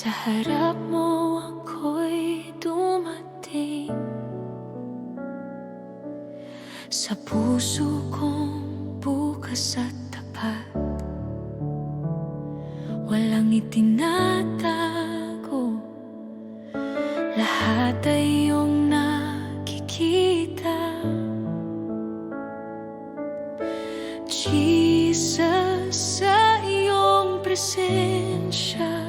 Sa harap mo ako'y dumating, sa puso kong bukas at tapat. Walang itinatago, lahat ay iyong nakikita. Jesus, sa iyong presensya,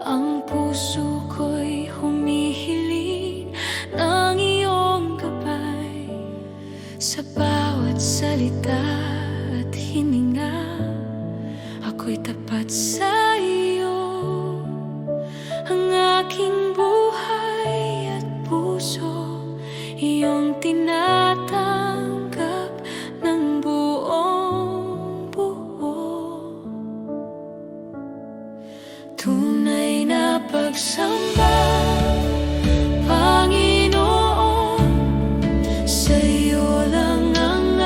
ang puso ko'y humihiling ng iyong gabay. Sa bawat salita at hininga, ako'y tapat sa iyo. Ang aking buhay at puso, iyong tinatanggap ng buong buo. Tunay na pagsamba, Panginoon, sa iyo lang ang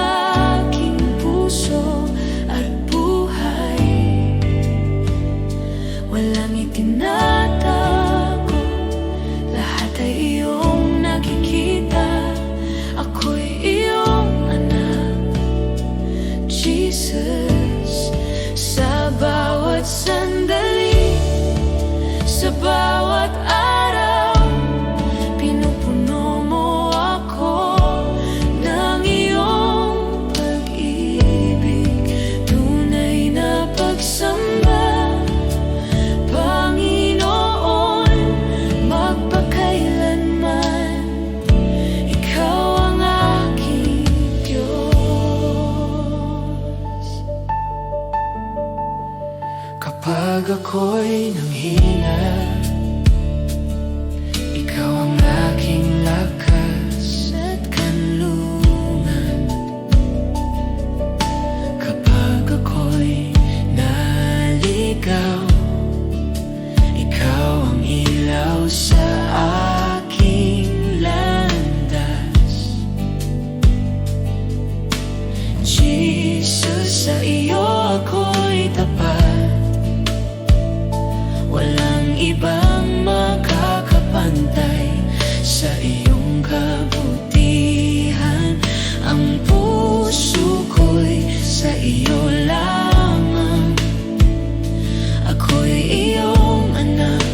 aking puso at buhay. Walang itinatago, lahat ay iyong nakikita. Ako'y iyong anak, Jesus. Sa bawat sandali, sa bawat araw, pinupuno mo ako ng iyong pag-ibig. Tunay na pagsamba, Panginoon, magpakailanman, ikaw ang aking Diyos. Kapag ako'y nanghina, ikaw ang aking lakas at kanlungan. Kapag ako'y naligaw, ikaw ang ilaw sa aking landas. Jesus, sa iyo ako'y tapat. Walang ibang makakapantay sa iyong kabutihan. Ang puso ko'y sa iyo lamang. Ako'y iyong anak,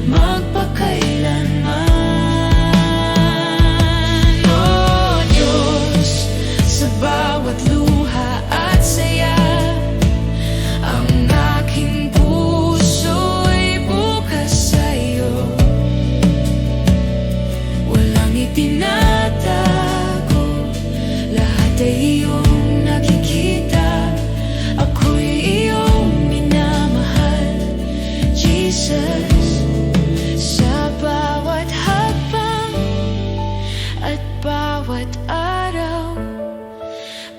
magpakailanman. Oh Diyos, sa bawat luha at saya, ang aking puso'y bukas sa iyo. Walang itinatago, lahat ay iyong nakikita. Ako'y iyong minamahal, Jesus. Sa bawat hakbang at bawat araw,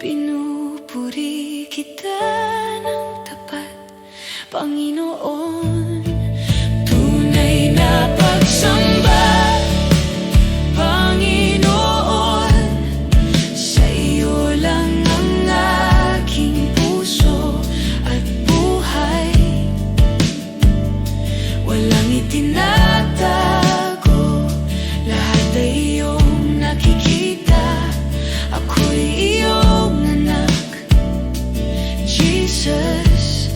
pinupuri kita ng tapat, Panginoon. Tunay na pagsamba, Panginoon, sa iyo lang ang aking puso at buhay. Walang itinatago, lahat ay iyong nakikita. Ako'y iyong anak, Jesus.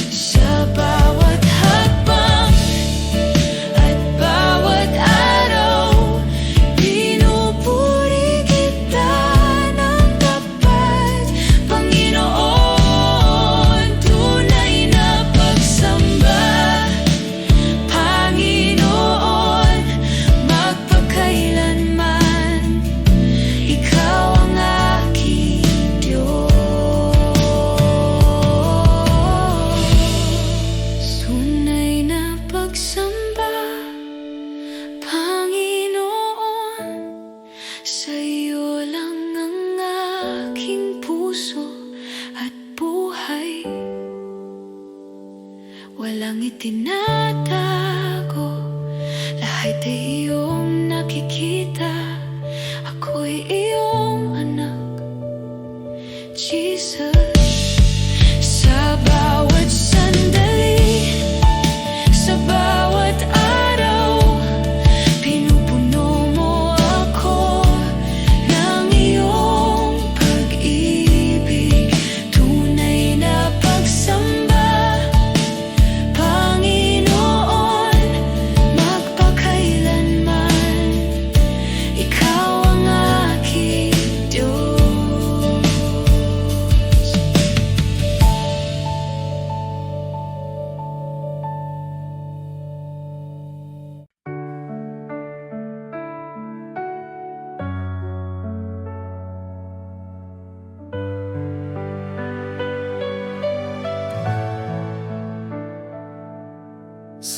Sa bawat hakbang at bawat araw, pinupuri kita ng tapat, Panginoon. Tunay na pagsamba, Panginoon, magpakailanman, ikaw ang aking Diyos. Tunay na pagsamba, Panginoon, sa iyo lang ang aking puso at buhay. Walang itinatago, lahat ay iyong nakikita. Ako'y iyong anak, Jesus. Sa bawat sandali,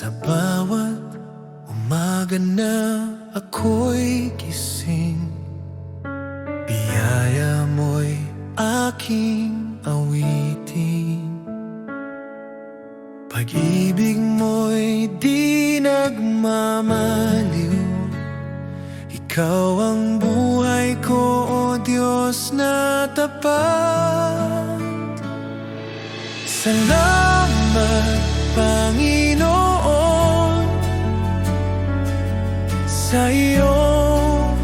Sa bawat umaga na ako'y gising, biyaya mo'y aking awitin. Pag-ibig mo'y di nagmamaliw, ikaw ang buhay ko, o Diyos na tapat. Salamat, Panginoon, sa iyong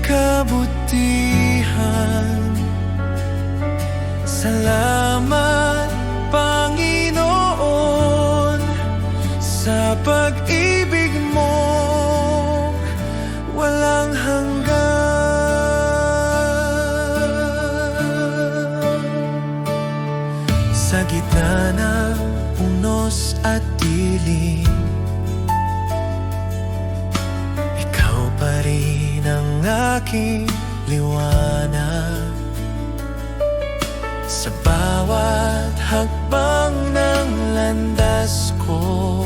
kabutihan. Salamat, Panginoon, sa pag-ibig mo walang hanggan. Sa gitna ng unos at dilim, ikaw pa rin ang aking liwanag. Sa bawat hakbang ng landas ko,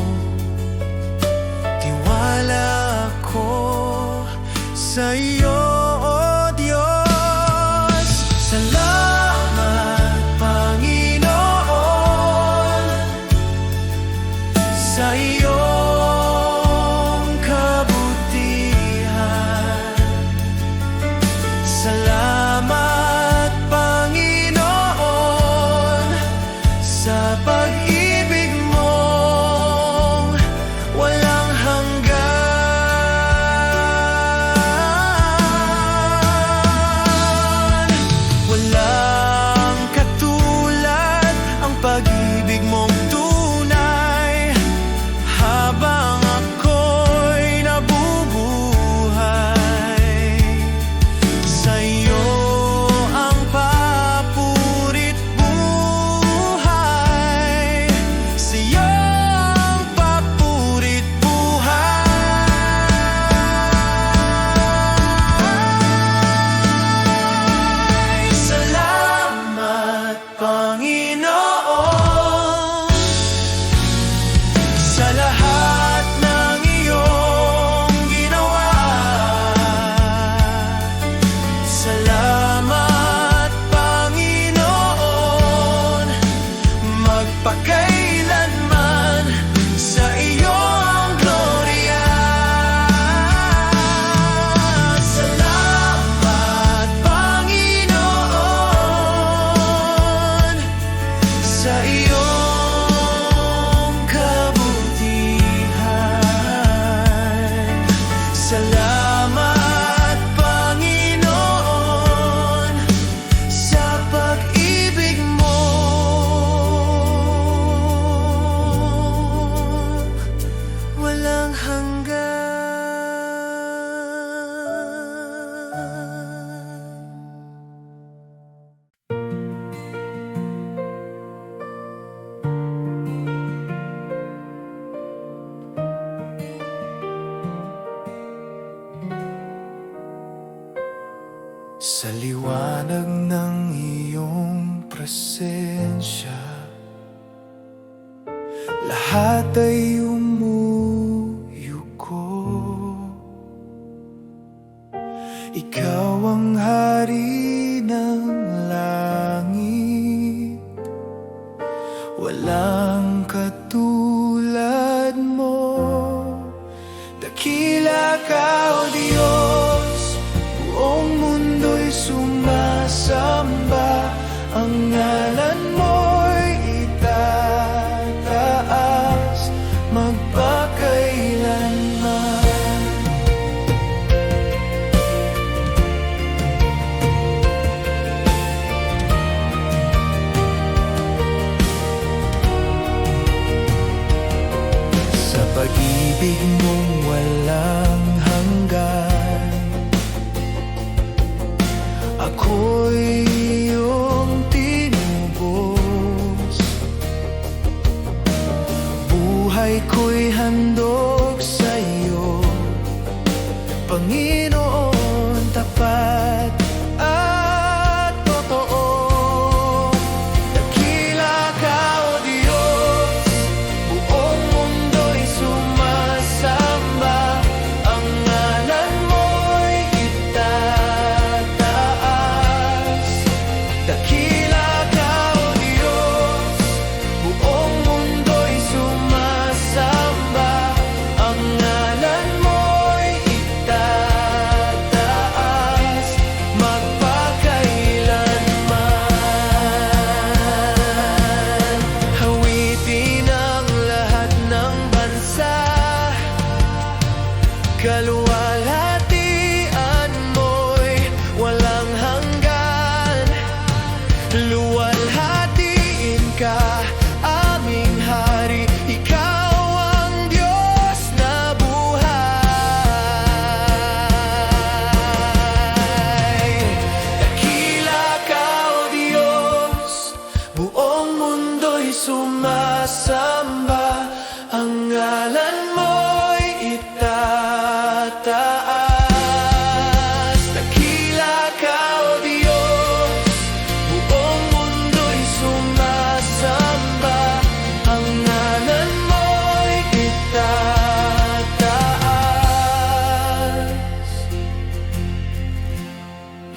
tiwala ako sa iyo, o Diyos. Salamat, Panginoon, sa iyong kabutihan. Salamat, Panginoon, sa pag-ibig mong walang hanggan. Walang katulad ang pag-ibig mong tunay. Habang ako'y nabubuhay, sa iyo ang papurit buhay. Sa iyo ang papurit buhay. Salamat, Panginoon, sa lahat ng iyong ginawa. Salamat, Panginoon, magpakailanman sa iyong glorya. Salamat, Panginoon, sa iyong kabutihan. Salamat, Panginoon, sa pag-ibig mo walang hanggan. Sa liwanag ng iyong presensya, lahat ay umuyuko. Ikaw ang hari ng langit, walang katulad mo. Dakila ka, o Diyos, buong mundo'y sumasamba. Ang ngalan mo'y itataas magpakailanman. Sa pag-ibig mong walang hanggan, ako'y iyong tinubos. Buhay ko'y handog sa iyo, Panginoon, tapat at totoo. Dakila ka, o Diyos, buong mundo'y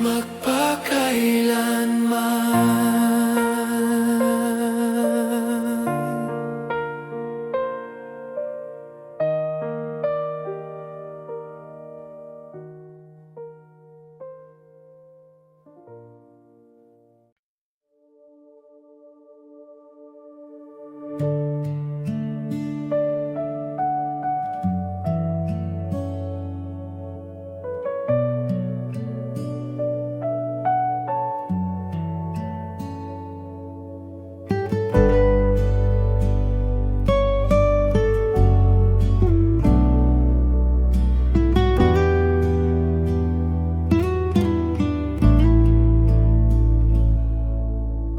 magpakailanman.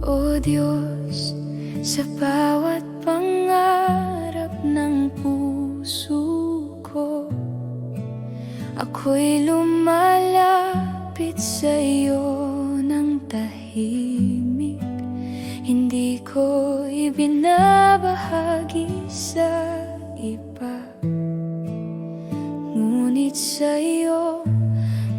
O Diyos, sa bawat pangarap ng puso ko, ako'y lumalapit sa iyo ng tahimik. Hindi ko ibinabahagi sa iba, ngunit sa iyo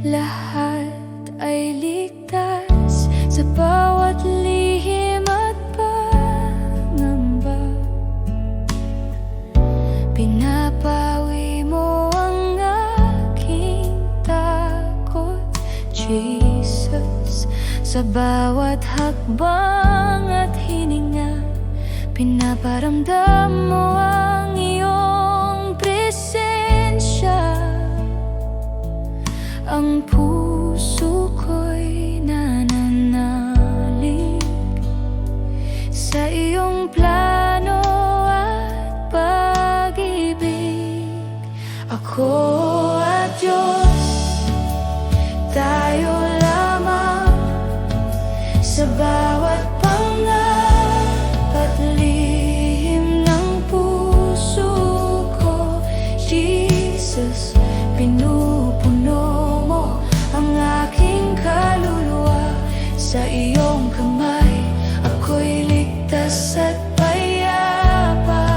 lahat ay ligtas. Sa bawat lihim at pangamba, pinapawi mo ang aking takot, Jesus. Sa bawat hakbang at hininga, pinaparamdam mo ang iyong presensya. Ang puso ko'y nananalig sa iyong plano at pag-ibig. Ako at Diyos, tayo lamang sa bawat pangarap at lihim ng puso ko, Jesus. Pinupuno mo ang aking kaluluwa sa iyong kamay. Ako'y ligtas at payapa.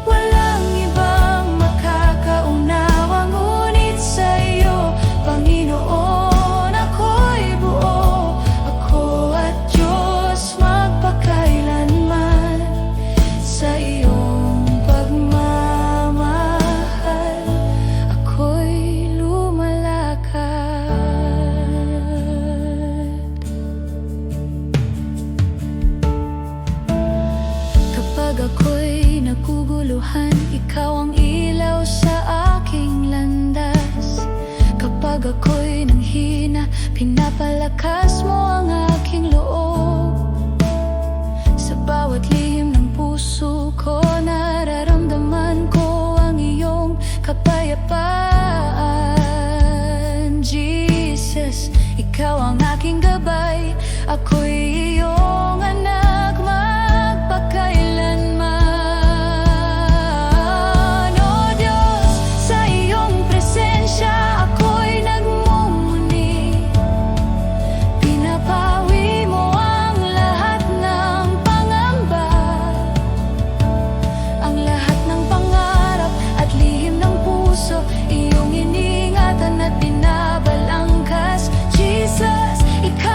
Walang ibang makakaunawa ngunit sa iyo, Panginoon, ako'y buo. Ako at Diyos magpakailanman sa iyong pagmamahal. Ako'y lumalakad. Kapag ako'y naguguluhan, ikaw ang ilaw sa aking landas. Kapag ako'y nanghina, pinapalakas mo ang aking loob. Sa bawat lihim ng puso ko, nararamdaman ko ang iyong kapayapaan. Jesus, ikaw ang aking gabay. Ako'y iyong anak, magpakailanman. O Diyos, sa iyong presensya ako'y nagmumuni. Pinapawi mo ang lahat ng pangamba, ang lahat ng pangarap at lihim ng puso. Iyong iningatan at binabalangkas. Jesus, ikaw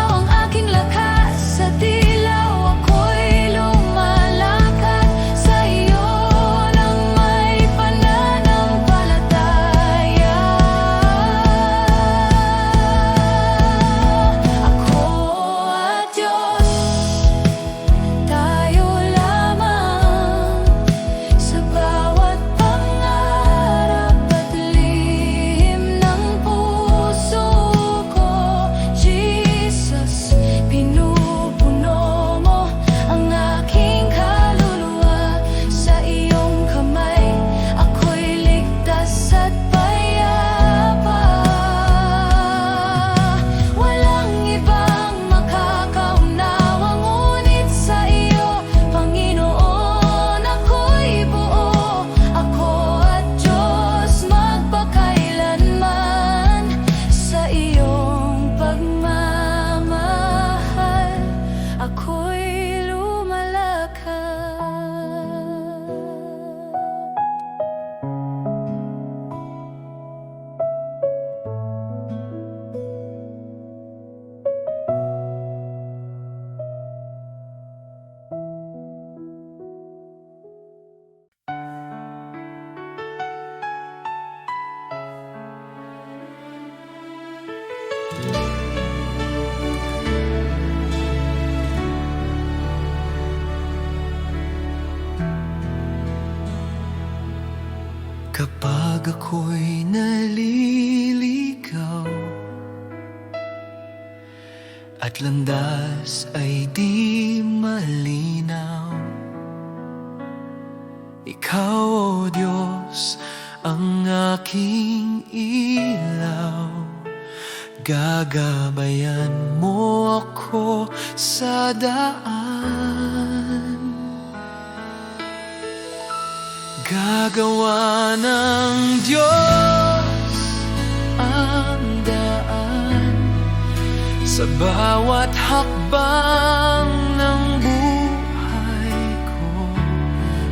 Kapag ako'y naliligaw at landas ay di malinaw, Ikaw, O Diyos, ang aking ilaw. Gagabayan mo ako sa daan. Gagawa ng Diyos ang daan sa bawat hakbang ng buhay ko.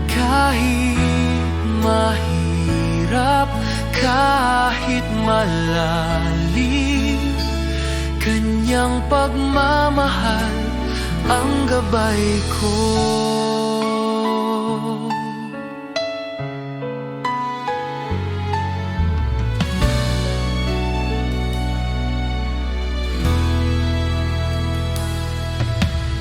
Kahit mahirap, kahit malalim, Kanyang pagmamahal ang gabay ko.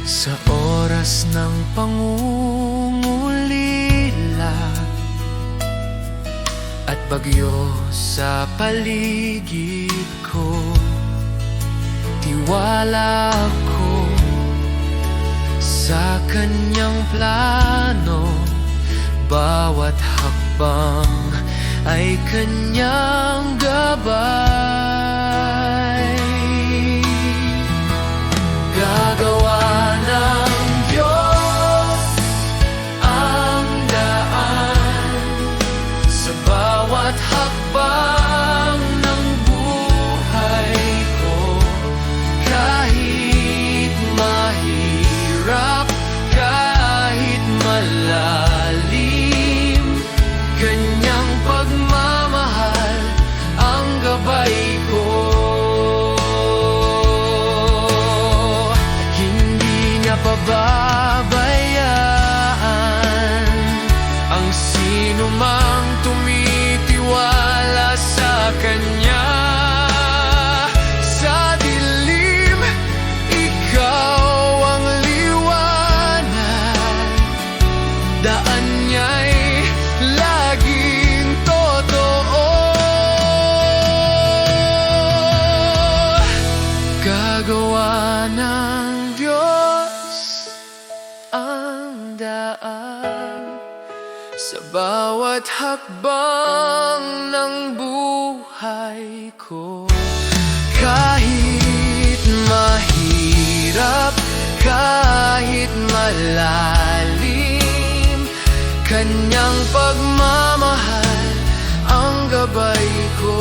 Sa oras ng pangungulila at bagyo sa paligid ko, tiwala ko sa Kanyang plano. Bawat hakbang ay Kanyang gabay. Gagawa ng Diyos ang daan sa bawat hakbang ng buhay ko. Kahit mahirap, kahit malalim, Kanyang pagmamahal ang gabay ko. Pababayaan ang sino mang tumitiwala sa Kanya. Sa dilim, Ikaw ang liwanag. Daan niya'y laging totoo. Gagawa ng Diyos ang daan sa bawat hakbang ng buhay ko. Kahit mahirap, kahit malalim, Kanyang pagmamahal ang gabay ko.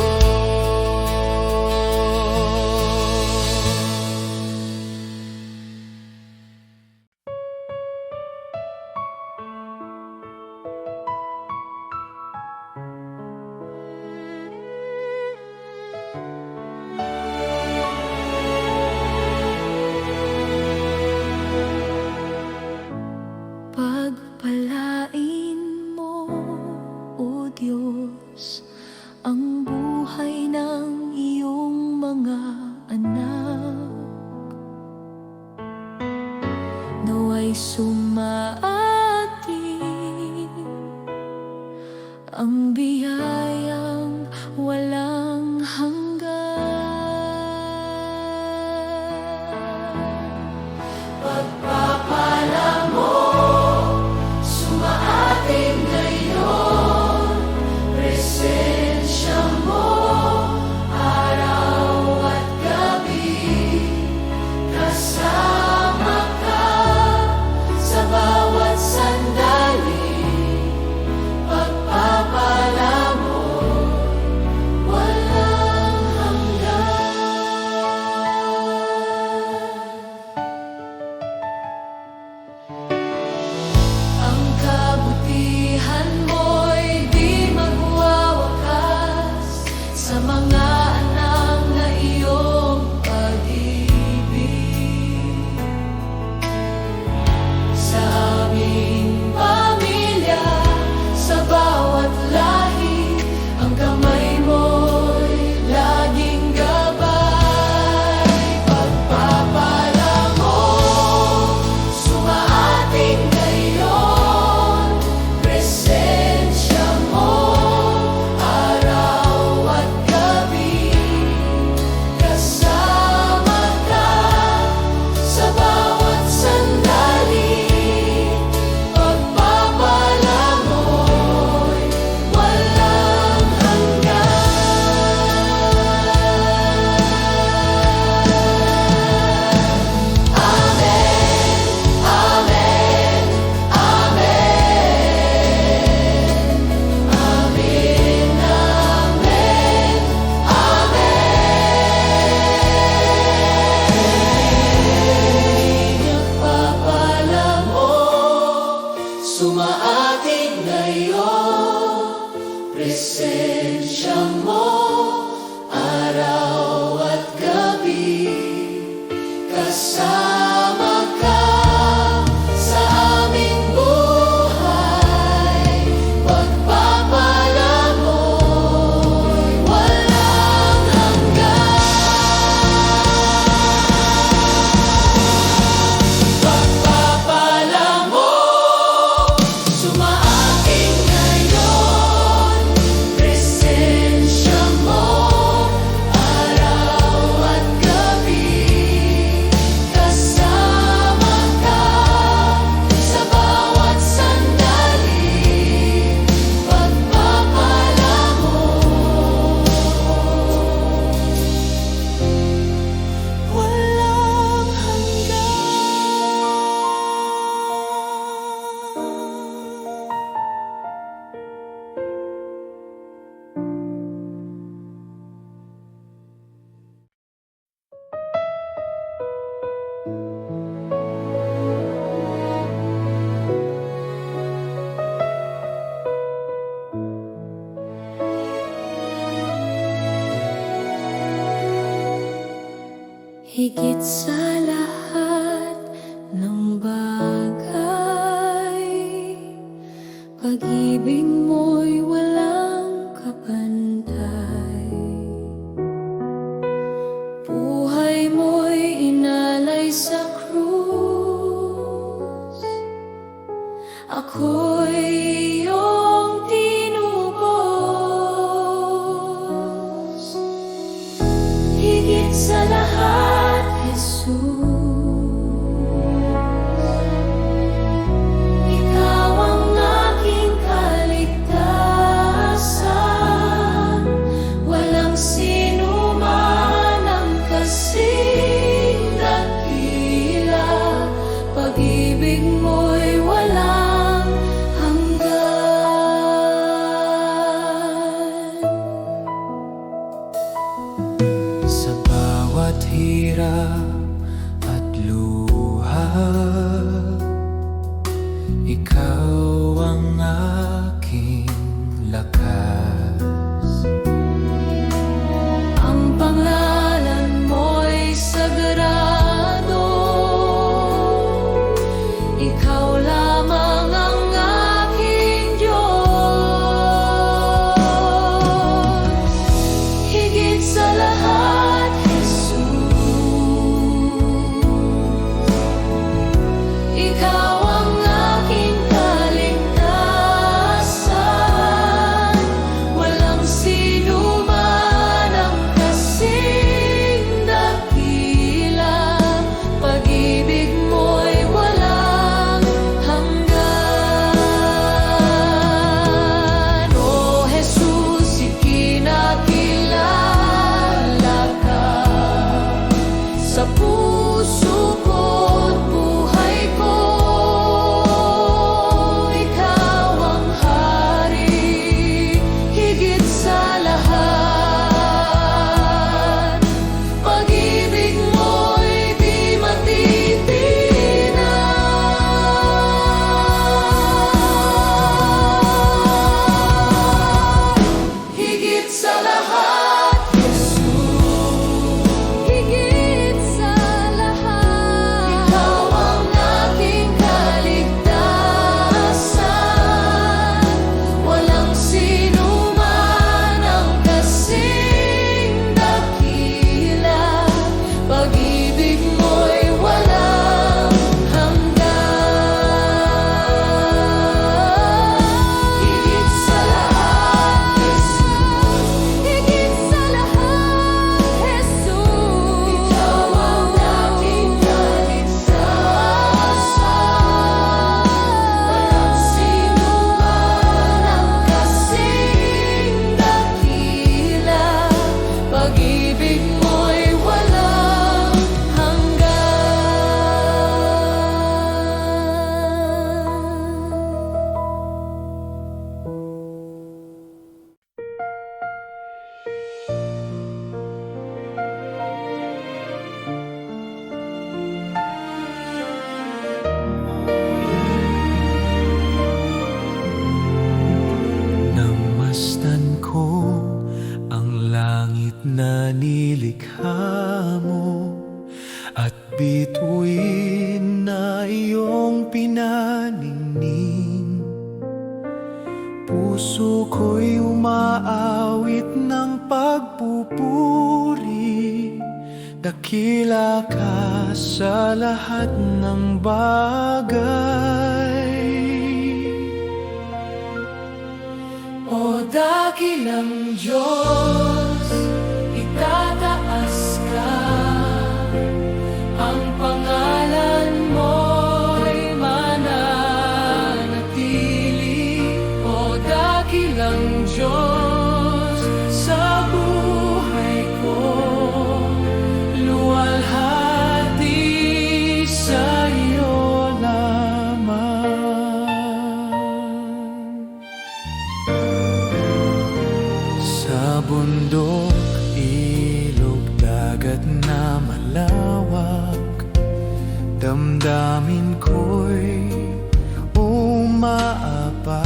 Pagpalain mo, O Diyos, ang buhay ng iyong mga anak. Nawa'y sumaatid ang biyayang walang hanggan. Pagpapala mo, sumaating ngayon, presensya mo, araw at gabi, kasama ka sa bawat Higit sa lahat ng bagay, pag-ibig mo'y walang kapantay. Buhay mo'y inalay sa krus, ako'y iyong tinubos. Higit sa lahat, Jesus, Ikaw ang aking kaligtasan. Walang sino man ang kasing dakila. Pag-ibig mo'y walang hanggan. Sa bawat hirap at luha, ikaw ang aking lakas. Ang pangalan mo'y sagrado, ikaw lamang ang aking Diyos. Higit sa lahat, Jesus, Ikaw ang aking kaligtasan. Walang sino man ang kasing dakila. Pag-ibig mo'y walang hanggan. O Jesus, ikinakilala ka sa puso ko't buhay ko. Ikaw ang hari, higit sa lahat. Pag-ibig mo'y di matitinag. Higit sa lahat, Jesus, higit sa lahat. Ikaw ang aking kaligtasan. Walang sino man ang kasing dakila. Pag-ibig mo'y walang hanggan. Higit sa lahat, Jesus, higit sa lahat, Jesus. Ikaw ang aking kaligtasan. Walang sino man ang kasing dakila. Pag-ibig mo'y walang hanggan. Namasdan ko ang langit na nilikha mo at bituin na iyong pinaningning. Puso ko'y umaawit ng pagpupuri. Dakila ka sa lahat ng bagay. O dakilang Diyos, itataas ka. Ang pangalan mo'y mananatili. O dakilang Diyos, sa buhay ko luwalhati sa iyo lamang. Sa bundok, ilog, dagat na malawak, damdamin ko'y umaapaw.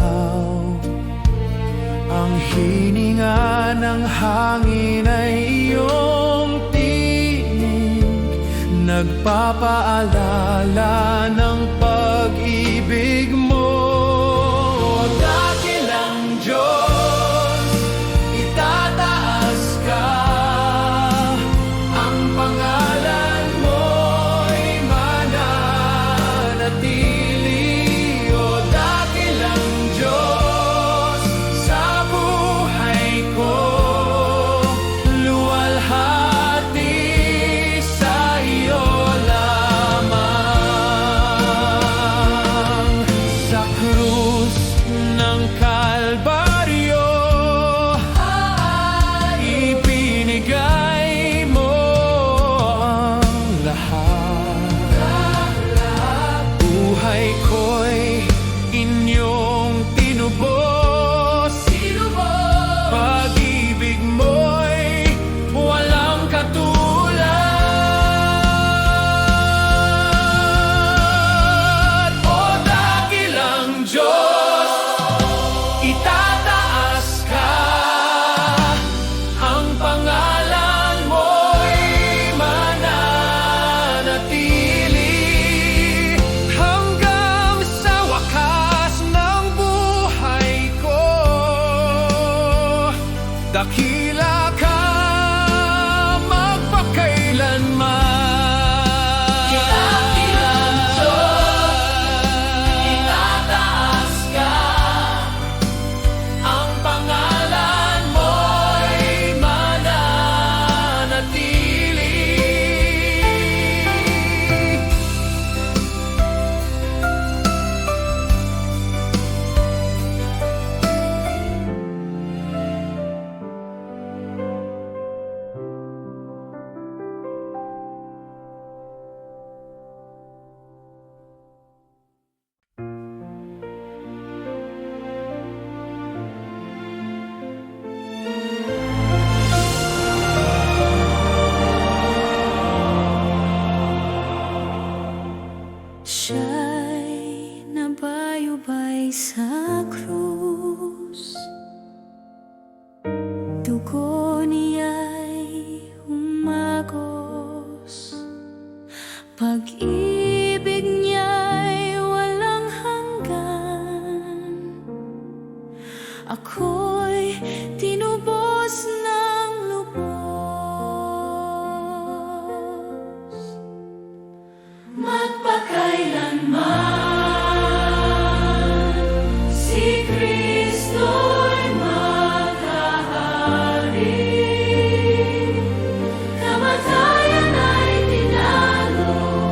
Ang hininga ng hangin ay iyong tinig, nagpapaalala ng pag-ibig mo. Dakilang Diyos, itataas ka, ang pangalan mo'y mananatili. O dakilang Diyos, sa buhay ko, luwalhati sa iyo lamang. Sa krus ng Kalbaryo, ibinigay mo ang lahat. Buhay ko'y inyong tinubos, pag-ibig mo'y walang katulad. O dakilang Diyos, itataas ka, ang pangalan mo'y mananatili hanggang sa wakas ng buhay ko. Dakila ka magpakailanman. Dakilang Diyos, itataas ka, ang pangalan mo'y mananatili. Siya'y nabayubay sa krus, dugo niya'y umagos, pag-ibig niya'y walang hanggan. Ako'y tinubos ng lubos, magpakailanman si Kristo'y maghahari. Kamatayan ay tinalo,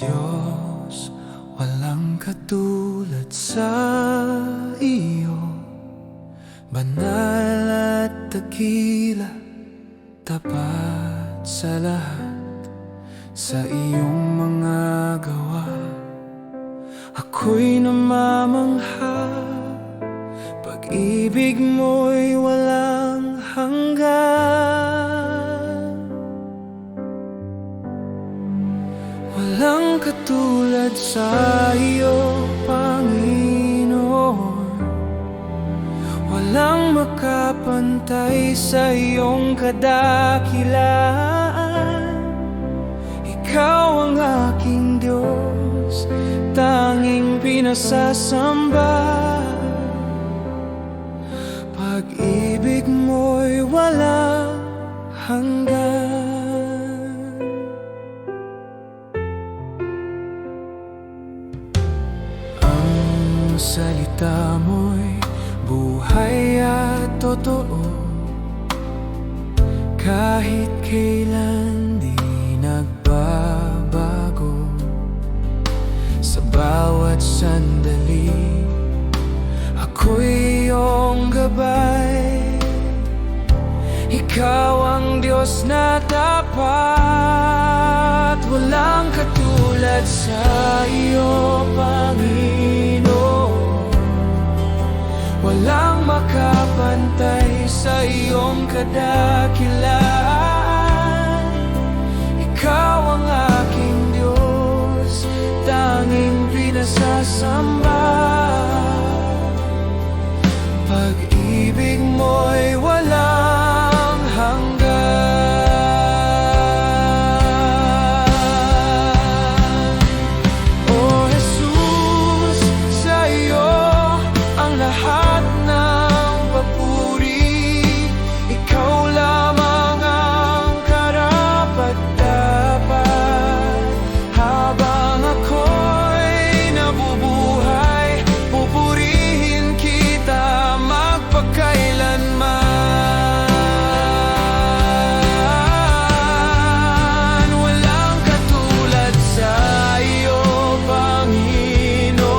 Diyos, walang katulad sa iyo. Banal at dakila, tapat sa lahat, sa iyong mga gawa. Ako'y namamangha, pag-ibig mo'y walang hanggan. Walang katulad sa iyo, Panginoon. Walang makapantay sa iyong kadakilaan. Ikaw ang aking Diyos, tanging pinasasamba. Pag-ibig mo'y walang hanggan. Ang salita mo'y buhay at totoo, kahit kailan di nagbabago. Sa bawat sandali, ako'y iyong gabay. Ikaw ang Diyos na tapat. Walang katulad sa iyo, Panginoon. Walang makapantay sa iyong kadakilaan. Ikaw ang aking Diyos, tanging pinasasamba. Pag-ibig mo'y walang hanggan. O Jesus, sa iyo ang lahat ng papuri. Ikaw lamang ang karapat-dapat. Habang ako'y nabubuhay, pupurihin kita magpakailanman. Walang katulad sa iyo, Panginoon.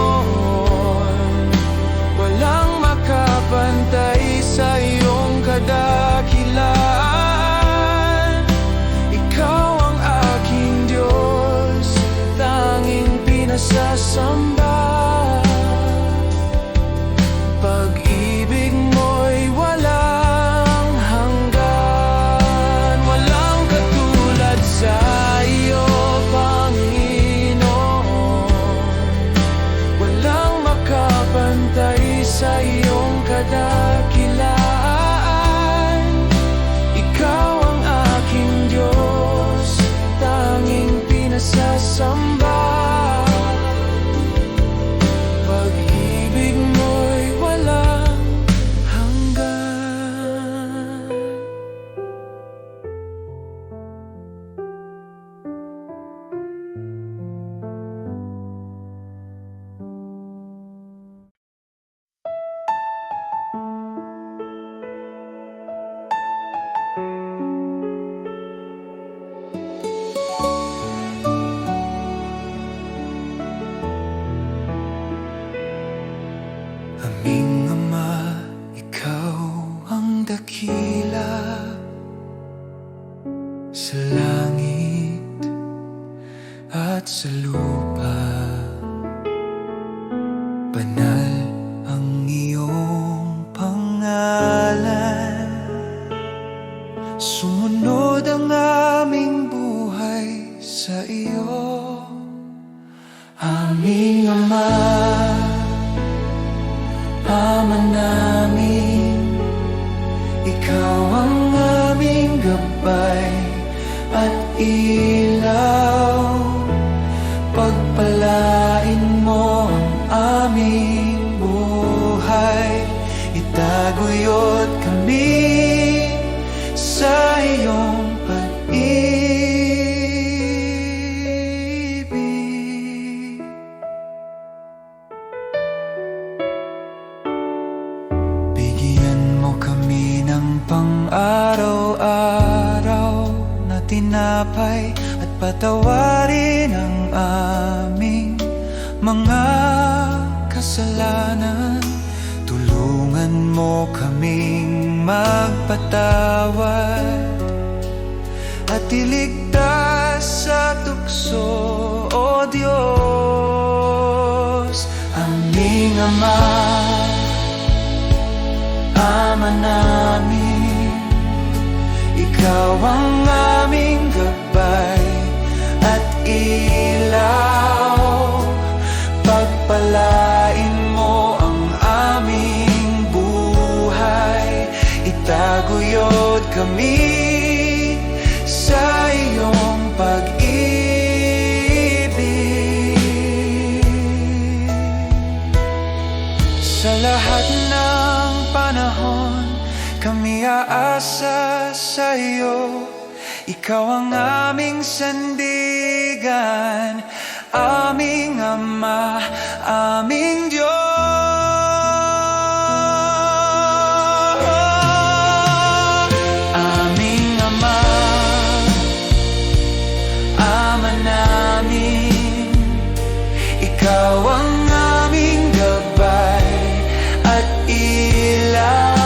Walang makapantay sa iyong kadakilaan. Ikaw ang aking Diyos, tanging pinasasamba. Pag-ibig mo'y walang hanggan. Walang katulad sa iyo, Panginoon. Walang makapantay sa iyong kadakilaan. Ikaw ang aking Diyos, tanging pinasasamba. Pag-ibig mo'y walang hanggan. Aming Ama, ikaw ang dakila sa langit at sa lupa. Banal ang iyong pangalan. Sumunod ang aming buhay sa iyo, aming Ama. Ama namin, ikaw ang aming gabay at ilaw. Pagpalain mo ang aming buhay, itaguyod kami sa iyong pag-ibig. Bigyan mo kami ng pang-araw-araw na tinapay at patawarin ang aming mga kasalanan. Tulungan mo kaming magpatawad at iligtas sa tukso, O Diyos. Aming Ama, Ama namin, Ikaw ang aming gabay at ilaw. Pagpalain mo ang aming buhay, itaguyod kami sa iyong pag-ibig. Sa lahat ng panahon, kami aasa sa iyo. Ikaw ang aming sandigan, aming Ama, aming Diyos. Aming Ama, Ama namin, Ikaw ang aming gabay at ilaw.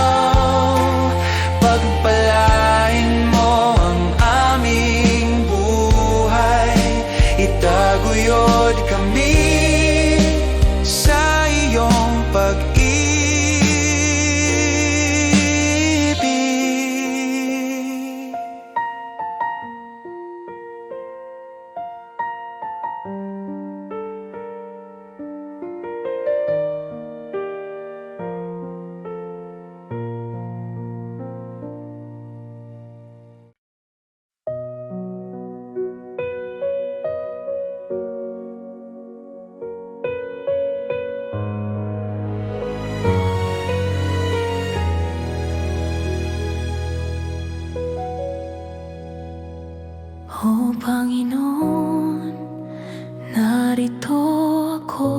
Pagpalain mo ang aming buhay, itaguyod kami sa iyong pag-ibig. O Panginoon, narito ako,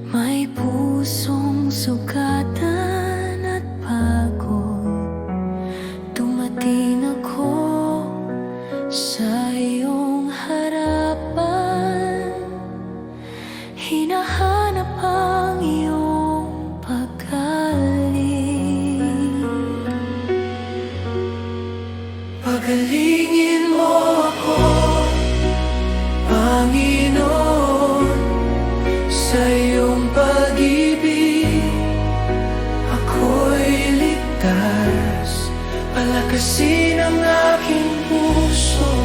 may pusong sugatan at pagod. Dumating ako sa iyong harapan, hinahanap ang iyong pagkaling. Pagalingin mo ako, Panginoon, sa iyong pag-ibig. Ako'y ligtas, palakasin ang aking puso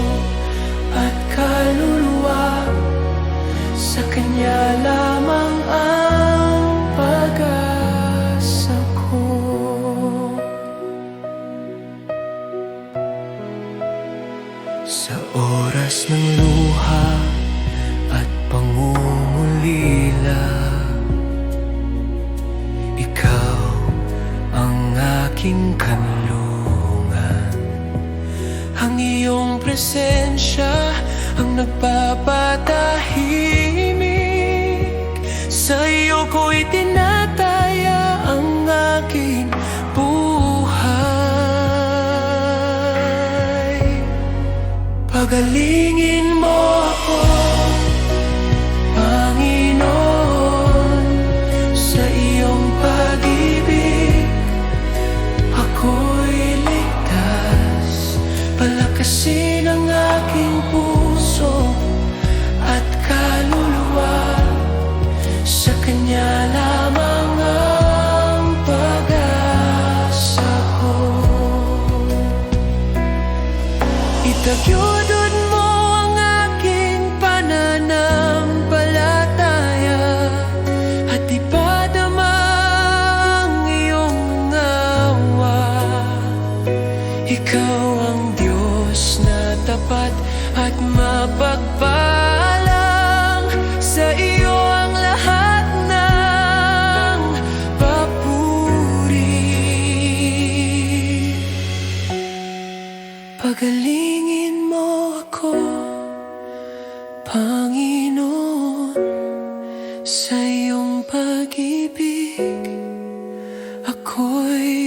at kaluluwa. Sa Kanya lamang ang pag-asa ko. Sa oras ng luha at pangungulila, Ikaw ang aking kanlungan. Ang iyong presensya ang nagpapatahimik. Sa iyo ko'y tinataya ang aking buhay. Pagalingin mo ako, Panginoon, sa iyong pag-ibig. Ako'y ligtas, palakasin ang aking puso at kaluluwa. Sa Kanya lamang ang pag-asa ko. Itagyudod mo ang aking pananampalataya at ipadama ang iyong awa. Ikaw ang Diyos na tapat at mapagpalang. Sa iyo ang lahat ng papuri. Pagalingin mo ako, Panginoon, sa iyong pag-ibig. Ako'y